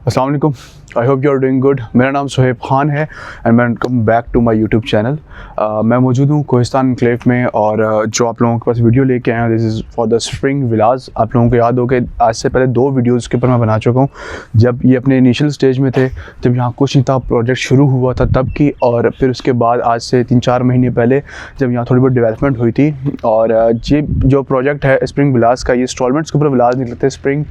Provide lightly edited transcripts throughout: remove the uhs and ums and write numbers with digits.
अस्सलाम वालेकुम। I hope you are doing good. मेरा नाम सुहेब खान है and welcome back to my YouTube channel. मैं मौजूद हूँ कोहिस्तान एनक्लेव में और जो आप लोगों के पास वीडियो लेके आया हूँ this is for the spring villas. आप लोगों को याद हो कि आज से पहले 2 वीडियोज़ के ऊपर मैं बना चुका हूँ, जब ये अपने इनिशियल स्टेज में थे, जब यहाँ कुछ नहीं था, प्रोजेक्ट शुरू हुआ था तब की, और फिर उसके बाद आज से 3-4 महीने पहले जब यहाँ थोड़ी बहुत डेवलपमेंट हुई थी। और ये जो प्रोजेक्ट है स्प्रिंग विलाज का, ये इंस्टॉलमेंट्स के ऊपर विलाज निकलते हैं स्प्रिंग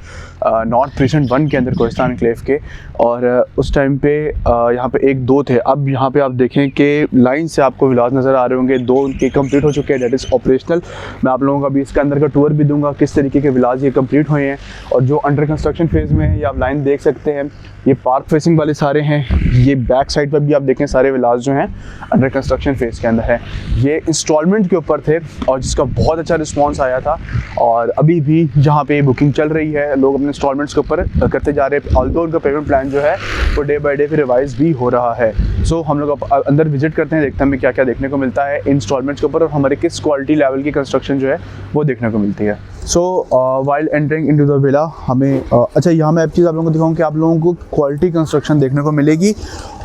नॉर्थ प्रीसेंट 1 के अंदर कोहिस्तान एनक्लेव के। और उस टाइम पे यहाँ पे 1-2 थे। अब यहाँ पे आप देखें कि लाइन से आपको विलाज नज़र आ रहे होंगे, 2 उनके कंप्लीट हो चुके हैं, डेट इज़ ऑपरेशनल। मैं आप लोगों को अभी इसके अंदर का टूर भी दूंगा, किस तरीके के विलाज ये कंप्लीट हुए हैं। और जो अंडर कंस्ट्रक्शन फेज़ में है ये आप लाइन देख सकते हैं, ये पार्क फेसिंग वाले सारे हैं। ये बैक साइड पर भी आप देखें सारे विलाज जो हैं अंडर कंस्ट्रक्शन फेज़ के अंदर है। ये इंस्टॉलमेंट के ऊपर थे और जिसका बहुत अच्छा रिस्पॉन्स आया था। और अभी भी जहाँ पे बुकिंग चल रही है, लोग अपने इंस्टॉलमेंट्स के ऊपर करते जा रहे हैं। ऑल्दो उनका पेमेंट प्लान जो है वो डे बाय डे फिर रिवाइज भी हो रहा है। सो हम लोग अंदर विजिट करते हैं, देखते हैं हमें क्या क्या देखने को मिलता है इंस्टॉलमेंट्स के ऊपर और हमारे किस क्वालिटी लेवल की कंस्ट्रक्शन जो है वो देखने को मिलती है। So while entering into the villa हमें अच्छा यहाँ मैं एक चीज़ आप लोगों को दिखाऊँ कि आप लोगों को क्वालिटी कंस्ट्रक्शन देखने को मिलेगी।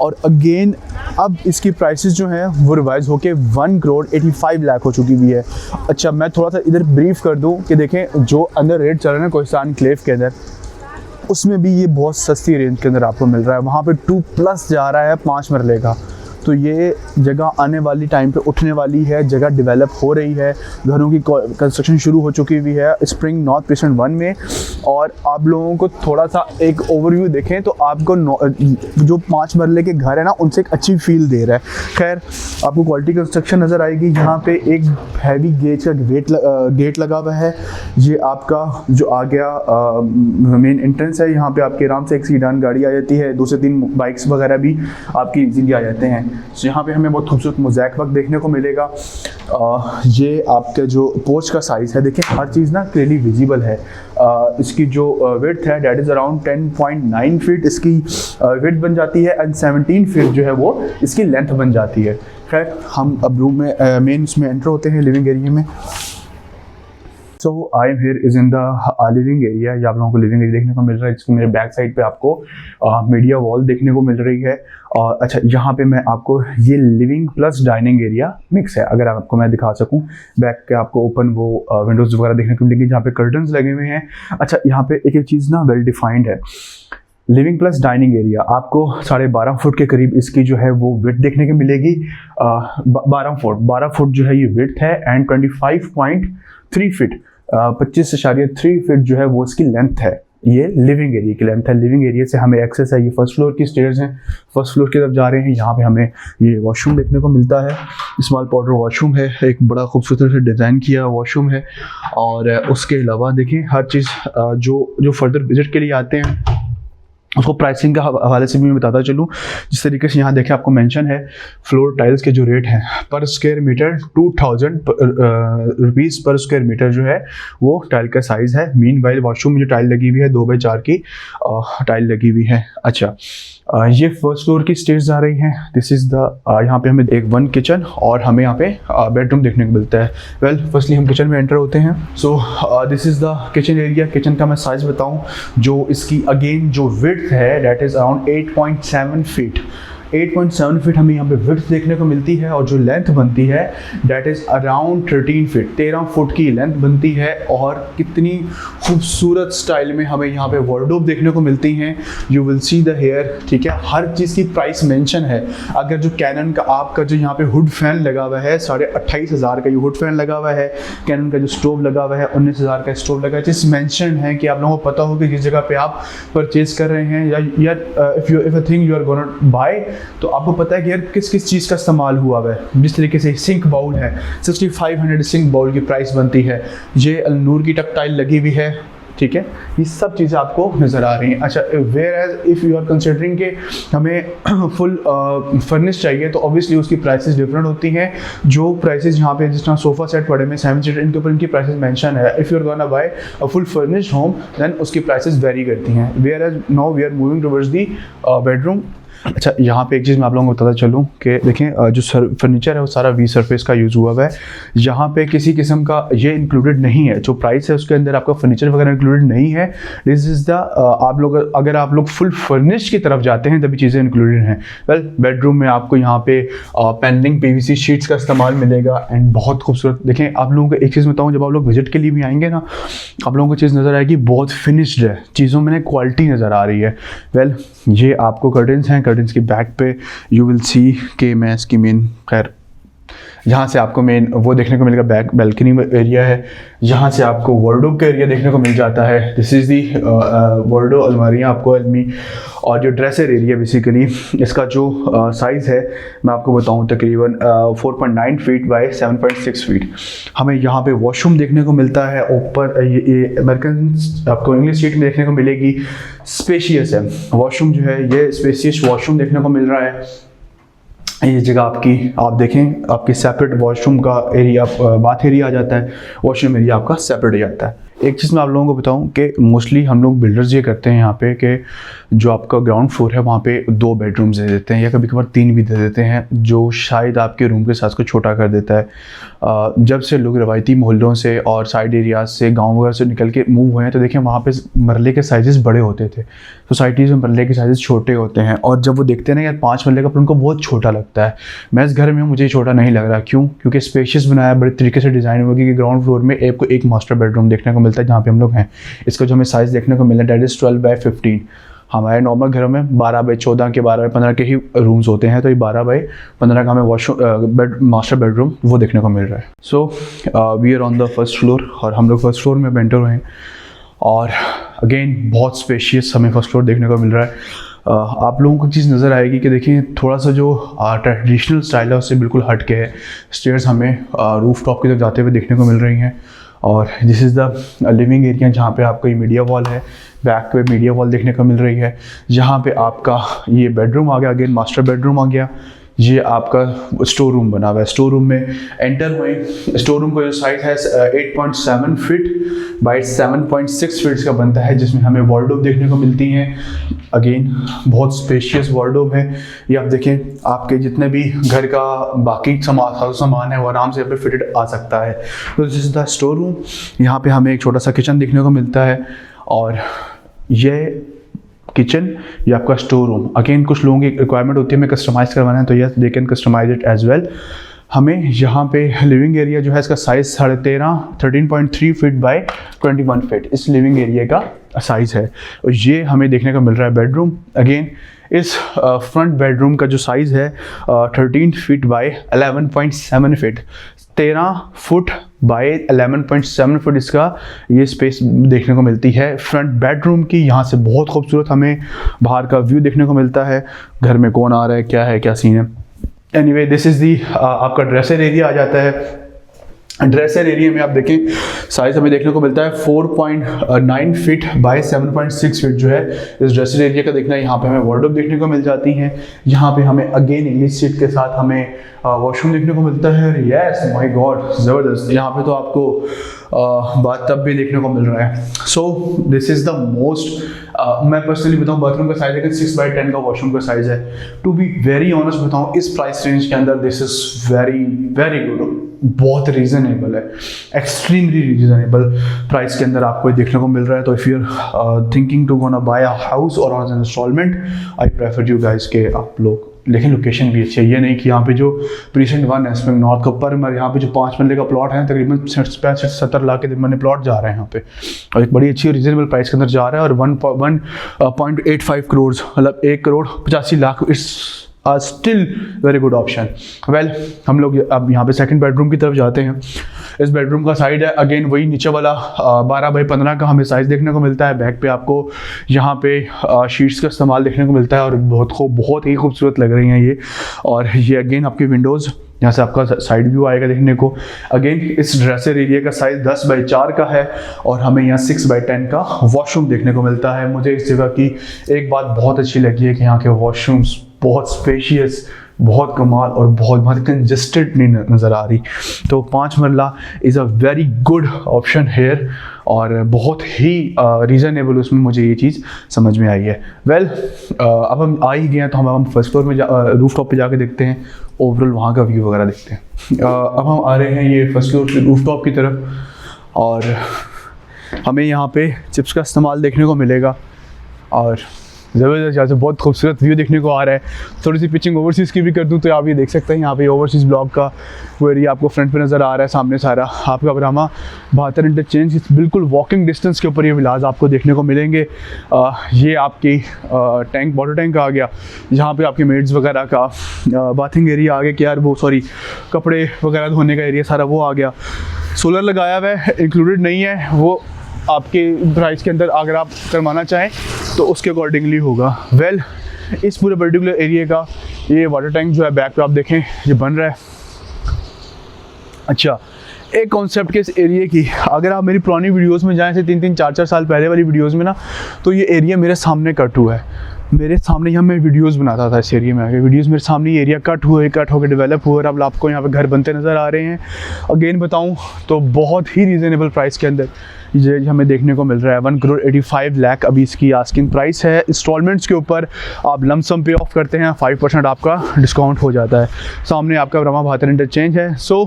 और अगेन अब इसकी प्राइसेस जो हैं वो रिवाइज होके 1,85,00,000 हो चुकी हुई है। अच्छा मैं थोड़ा सा इधर ब्रीफ कर दूँ कि देखें जो अंदर रेट चल रहा है ना कोहिस्तान एनक्लेव के अंदर, उसमें भी ये बहुत सस्ती रेंज के अंदर आपको मिल रहा है। वहाँ पे 2+ जा रहा है 5 मरले का। तो ये जगह आने वाली टाइम पे उठने वाली है, जगह डेवलप हो रही है, घरों की कंस्ट्रक्शन शुरू हो चुकी हुई है स्प्रिंग नॉर्थ प्रीसेंट 1 में। और आप लोगों को थोड़ा सा एक ओवरव्यू देखें तो आपको जो 5 मरले के घर है ना उनसे एक अच्छी फील दे रहा है। खैर आपको क्वालिटी कंस्ट्रक्शन नज़र आएगी। यहाँ पे एक हैवी गेज का गेट लगा हुआ है। ये आपका जो आ गया मेन एंट्रेंस है। यहाँ पे आपके आराम से एक सीडान गाड़ी आ जाती है, 2 से 3 बाइक्स वगैरह भी आपकी इजीली आ जाते हैं। तो यहाँ पे हमें बहुत खूबसूरत मोज़ैक वर्क देखने को मिलेगा। ये आपके जो पोर्च का साइज़ है, देखिए हर चीज़ ना क्लियरली विजिबल है। इसकी जो विड्थ है डेट इज़ अराउंड 10.9 फीट इसकी विड्थ बन जाती है एंड 17 फीट जो है वो इसकी लेंथ बन जाती है। खैर हम अब रूम में मेन इसमें एंटर होते हैं लिविंग एरिया में। So I am here is in the living area. ये आप लोगों को लिविंग एरिया देखने को मिल रहा है, जिसको मेरे बैक साइड पे आपको मीडिया वॉल देखने को मिल रही है। और अच्छा यहाँ पे मैं आपको ये living plus dining area mix है, अगर आपको मैं दिखा सकूँ। बैक के आपको ओपन वो विंडोज़ वगैरह देखने को मिलेंगी जहाँ पे कर्टन्स लगे हुए हैं। अच्छा यहाँ पे एक चीज़ ना वेल डिफाइंड है, लिविंग प्लस डाइनिंग एरिया आपको 12.5 फुट के करीब इसकी जो है वो विड्थ देखने को मिलेगी। 12 फुट जो है ये विड्थ है एंड 25.3 फीट 25.3 फीट जो है वो इसकी लेंथ है। ये लिविंग एरिया की लेंथ है। लिविंग एरिया से हमें एक्सेस है, ये फर्स्ट फ्लोर की स्टेयर्स हैं, फर्स्ट फ्लोर की तरफ जा रहे हैं। यहाँ पे हमें ये वॉशरूम देखने को मिलता है, स्मॉल पाउडर वॉशरूम है, एक बड़ा खूबसूरत से डिज़ाइन किया वॉशरूम है। और उसके अलावा देखें हर चीज़ जो फर्दर विजिट के लिए आते हैं उसको प्राइसिंग के हवाले से भी मैं बताता चलूँ। जिस तरीके से यहाँ देखें आपको मेंशन है फ्लोर टाइल्स के जो रेट हैं पर स्क्वायर मीटर 2000 रुपीज़ पर स्क्वायर मीटर जो है वो टाइल का साइज़ है। मीन वाइल वॉशरूम में जो टाइल लगी हुई है 2x4 की टाइल लगी हुई है। अच्छा ये फर्स्ट फ्लोर की स्टेयर्स आ रही हैं। दिस इज़ द यहाँ पे हमें एक 1 किचन और हमें यहाँ पे बेडरूम देखने को मिलता है। वेल फर्स्टली हम किचन में एंटर होते हैं। So this is the kitchen area. Kitchen का मैं साइज़ बताऊँ, जो इसकी अगेन जो विड्थ है that is around 8.7 feet. 8.7 feet हमें यहाँ पे विड्थ देखने को मिलती है और जो लेंथ बनती है that is around 13 feet 13 foot की लेंथ बनती है। और कितनी खूबसूरत स्टाइल में हमें यहाँ पे वार्डरोब देखने को मिलती हैं। You will see the hair, ठीक है। हर चीज़ की प्राइस मेंशन है। अगर जो कैनन का आपका जो यहाँ पे हुड फैन लगा हुआ है 28,500 का ये हुड फैन लगा हुआ है। कैनन का जो स्टोव लगा हुआ है 19,000 का स्टोव लगा है। जिस मेंशन है कि आप लोगों को पता हो कि जिस जगह पे आप परचेज कर रहे हैं या if a thing you are gonna buy, तो आपको पता है कि यार किस किस चीज़ का इस्तेमाल हुआ है। जिस तरीके से सिंक बाउल है 6500 सिंक बाउल की प्राइस बनती है। ये अलनूर की टक्टाइल लगी हुई है, ठीक है। ये सब चीज़ें आपको नज़र आ रही हैं। अच्छा whereas if you are considering के हमें फुल फर्निश चाहिए तो ऑब्वियसली उसकी प्राइसेस डिफरेंट होती हैं। जो प्राइसेस यहाँ पे जिस तरह सोफ़ा सेट पड़े में 7 सीटर, इनके ऊपर इनकी प्राइसेस मेंशन है। If you are gonna buy a full furnished home then उसकी प्राइसेस वेरी करती हैं। Whereas now we are moving towards the bedroom. अच्छा, यहाँ पे एक चीज़ मैं आप लोगों को बताता चलूँ कि देखें जो फर्नीचर है वो सारा वी सरफेस का यूज़ हुआ है। यहाँ पे किसी किस्म का ये इंक्लूडेड नहीं है, जो प्राइस है उसके अंदर आपका फर्नीचर वगैरह इंक्लूडेड नहीं है। दिस इज़ द आप लोग अगर आप लोग फुल फर्निश्ड की तरफ जाते हैं तभी चीज़ें इंक्लूडेड हैं। वेल, बेडरूम में आपको यहाँ पे पैनलिंग PVC शीट्स का इस्तेमाल मिलेगा एंड बहुत खूबसूरत। देखें, आप लोगों को एक चीज़ बताऊँ, जब आप लोग विजिट के लिए भी आएंगे ना, आप लोगों को चीज़ नज़र आएगी बहुत फिनिश्ड है, चीज़ों में क्वालिटी नज़र आ रही है। वेल, ये आपको कर्टन्स हैं, कर्टन्स की बैक पे यू विल सी कि मैं इसकी मेन खैर यहाँ से आपको मेन वो देखने को मिलेगा, बैक बैल्कनी एरिया है। यहाँ से आपको वार्डरोब का एरिया देखने को मिल जाता है। दिस इज़ दी वार्डरोब, अलमारियाँ आपको अलमी, और जो ड्रेसर एरिया बेसिकली इसका जो साइज़ है मैं आपको बताऊँ तकरीबन 4.9 फीट बाय 7.6 फीट। हमें यहाँ पे वॉशरूम देखने को मिलता है ऊपर, ये अमेरिकन आपको इंग्लिश शीट में देखने को मिलेगी। स्पेशियस है वॉशरूम, जो है ये स्पेशियस वॉशरूम देखने को मिल रहा है। ये जगह आपकी आप देखें, आपकी सेपरेट वॉशरूम का एरिया बाथ एरिया आ जाता है, वॉशरूम एरिया आपका सेपरेट हो जाता है। एक चीज़ मैं आप लोगों को बताऊं कि मोस्टली हम लोग बिल्डर्स ये करते हैं यहाँ पे कि जो आपका ग्राउंड फ्लोर है वहाँ पे 2 बेडरूम्स दे देते हैं या कभी कभार 3 भी दे देते हैं, जो शायद आपके रूम के साइज़ को छोटा कर देता है। जब से लोग रवायती मोहल्लों से और साइड एरियाज से गाँव वगैरह से निकल के मूव हुए हैं तो देखें वहाँ पे मरले के साइज़ बड़े होते थे, सोसाइटीज़ में मरले के साइज़ छोटे होते हैं, और जब वो देखते हैं ना यार 5 मरले का, पर उनको बहुत छोटा लगता है। मैं इस घर में हूँ, मुझे छोटा नहीं लग रहा, क्यों? क्योंकि स्पेशियस बनाया, बड़े तरीके से डिज़ाइन होगी कि ग्राउंड फ्लोर में आपको एक मास्टर बेडरूम देखने को मिलता है जहाँ पे हम लोग हैं। इसका जो हमें साइज़ देखने को मिला डेट इज़ 12 बाय 15। हमारे नॉर्मल घरों में 12 बाय 14 के 12 बाय 15 के ही रूम्स होते हैं, तो ये 12 बाय 15 का हमें वॉशरूम मास्टर बेडरूम वो देखने को मिल रहा है। So we are on the first floor, और हम लोग फर्स्ट फ्लोर में एंटर हुए हैं, और अगेन बहुत स्पेशियस हमें फर्स्ट फ्लोर देखने को मिल रहा है। आप लोगों को चीज़ नज़र आएगी कि देखिए थोड़ा सा जो ट्रेडिशनल स्टाइल है उससे बिल्कुल हट के है। स्टेयर्स हमें रूफ टॉप की तरफ जाते हुए देखने को मिल रही हैं, और this is the living area जहाँ पे आपका ये मीडिया वॉल है, बैक पे मीडिया वॉल देखने को मिल रही है। जहाँ पे आपका ये बेडरूम आ गया, अगेन मास्टर बेडरूम आ गया। ये आपका स्टोर रूम बना हुआ है। स्टोर रूम में एंटर हुए, स्टोर रूम का जो साइज है 8.7 फीट बाई 7.6 फीट्स का बनता है, जिसमें हमें वार्डरोब देखने को मिलती हैं। अगेन बहुत स्पेशियस वार्डरोब है। ये आप देखें, आपके जितने भी घर का बाकी सामान है वो आराम से यहाँ पे फिटेड आ सकता है। तो this is the store room. यहाँ पे हमें एक छोटा सा किचन देखने को मिलता है, और ये किचन ये आपका स्टोर रूम। अगेन कुछ लोगों की रिक्वायरमेंट होती है हमें कस्टमाइज़ करवाना है, तो yes they can customize it as well. हमें यहाँ पे लिविंग एरिया जो है इसका साइज़ 13.3 फीट बाय 21 फीट इस लिविंग एरिया का साइज़ है, और ये हमें देखने को मिल रहा है बेडरूम। अगेन इस फ्रंट बेडरूम का जो साइज़ है 13 feet by 11.7 feet, 13 foot by 11.7 foot इसका ये स्पेस देखने को मिलती है फ्रंट बेडरूम की। यहाँ से बहुत खूबसूरत हमें बाहर का व्यू देखने को मिलता है, घर में कौन आ रहा है, क्या सीन है। एनीवे, दिस इज़ दी आपका ड्रेसर एरिया आ जाता है। ड्रेसर एरिया में आप देखें साइज़ हमें देखने को मिलता है 4.9 फीट बाय 7.6 फीट जो है इस ड्रेसर एरिया का देखना है। यहाँ पे हमें वार्डरोब देखने को मिल जाती हैं। यहाँ पे हमें अगेन इंग्लिश सीट के साथ हमें वॉशरूम देखने को मिलता है। यस माय गॉड, ज़बरदस्त। यहाँ पे तो आपको बाथ टब भी देखने को मिल रहा है। So this is the most मैं पर्सनली बताऊँ बाथरूम का साइज़ है 6/10 का वॉशरूम का साइज़ है। टू बी वेरी ऑनेस्ट बताऊँ इस प्राइस रेंज के अंदर this is very very good, बहुत रीज़नेबल है, एक्सट्रीमली रीज़नेबल प्राइस के अंदर आपको देखने को मिल रहा है। तो if you are thinking to gonna buy a house or on installment, I prefer you guys के आप लोग, लेकिन लोकेशन भी अच्छी है। ये नहीं कि यहाँ पे जो प्रीसेंट 1 है स्प्रिंग नॉर्थ का पर मर यहाँ पे जो 5 मरले का प्लॉट है तकरीबन 65-70 लाख के मैंने प्लॉट जा रहे हैं यहाँ पे, और एक बड़ी अच्छी रीजनेबल प्राइस के अंदर जा रहा है। और 1.85 करोड़ मतलब 1,85,00,000 it's still very good option. Well, हम लोग अब यहाँ पे सेकंड बेडरूम की तरफ जाते हैं। इस बेडरूम का साइड है अगेन वही नीचे वाला 12/15 का हमें साइज़ देखने को मिलता है। बैक पे आपको यहाँ पे शीट्स का इस्तेमाल देखने को मिलता है, और बहुत ही खूबसूरत लग रही हैं ये। और ये अगेन आपकी विंडोज़, यहाँ से आपका साइड व्यू आएगा देखने को। अगेन इस ड्रेसर एरिया का साइज़ 10/4 का है, और हमें यहाँ 6/10 का वॉशरूम देखने को मिलता है। मुझे इस जगह की एक बात बहुत अच्छी लगी है कि यहाँ के वॉशरूम्स बहुत स्पेशियस, बहुत कमाल और बहुत कंजस्टेड नहीं नज़र आ रही। तो 5 मरला is a very good option here और बहुत ही रीज़नेबल उसमें मुझे ये चीज़ समझ में आई है। अब हम आ ही गए हैं तो हम फर्स्ट फ्लोर में रूफ टॉप पे जाके देखते हैं, ओवरऑल वहाँ का व्यू वगैरह देखते हैं। अब हम आ रहे हैं ये फर्स्ट फ्लोर से रूफ टॉप की तरफ और हमें यहाँ पे चिप्स का इस्तेमाल देखने को मिलेगा और ज़बरदस्त यहाँ से बहुत खूबसूरत व्यू देखने को आ रहा है। थोड़ी सी पिचिंग ओवरसीज़ की भी कर दूँ तो आप ये देख सकते हैं, यहाँ पे ओवरसीज़ ब्लॉक का वो एरिया आपको फ्रंट पे नज़र आ रहा है। सामने सारा आपका ब्रह्मा भातर इंटरचेंज बिल्कुल वॉकिंग डिस्टेंस के ऊपर ये विलाज आपको देखने को मिलेंगे। ये आपकी टैंक वाटर टैंक आ गया, जहाँ पे आपके मेड्स वगैरह का बाथिंग एरिया आ गया, कि यार वो सॉरी कपड़े वगैरह धोने का एरिया सारा वो आ गया। सोलर लगाया हुआ है, इंक्लूडेड नहीं है, वो आपके प्राइस के अंदर अगर आप करवाना चाहें तो उसके अकॉर्डिंगली होगा। इस पूरे पर्टिकुलर एरिया का ये वाटर टैंक जो है बैक पे आप देखें ये बन रहा है। अच्छा, एक कॉन्सेप्ट के इस एरिया की, अगर आप मेरी पुरानी वीडियोस में जाएं से 3-3, 4-4 साल पहले वाली वीडियोस में ना, तो ये एरिया मेरे सामने कट हुआ है। मेरे सामने यहाँ मैं वीडियोस बनाता था इस एरिया में आके, वीडियोस मेरे सामने ये एरिया कट होकर डेवलप हुआ और अब आपको यहाँ पे घर बनते नज़र आ रहे हैं। अगेन बताऊँ तो बहुत ही रीज़नेबल प्राइस के अंदर ये हमें देखने को मिल रहा है। 1,85,00,000 अभी इसकी आस्किंग प्राइस है। इंस्टॉलमेंट्स के ऊपर आप लमसम पे ऑफ करते हैं, 5% आपका डिस्काउंट हो जाता है। सामने आपका ब्रह्मा भातर इंटरचेंज है। सो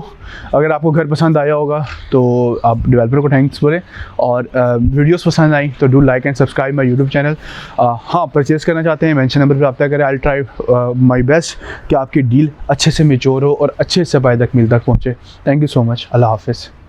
अगर आपको घर पसंद आया होगा तो आप डेवलपर को थैंक्स बोलें, और वीडियोस पसंद आई तो do like and subscribe my YouTube channel. हाँ, परचेज़ करना चाहते हैं मेंशन नंबर पर रब्ता करें। आई ट्राई माई बेस्ट कि आपकी डील अच्छे से मेच्योर हो और अच्छे से बाय तक मिल तक पहुँचे। Thank you so much. अल्लाह हाफिज़।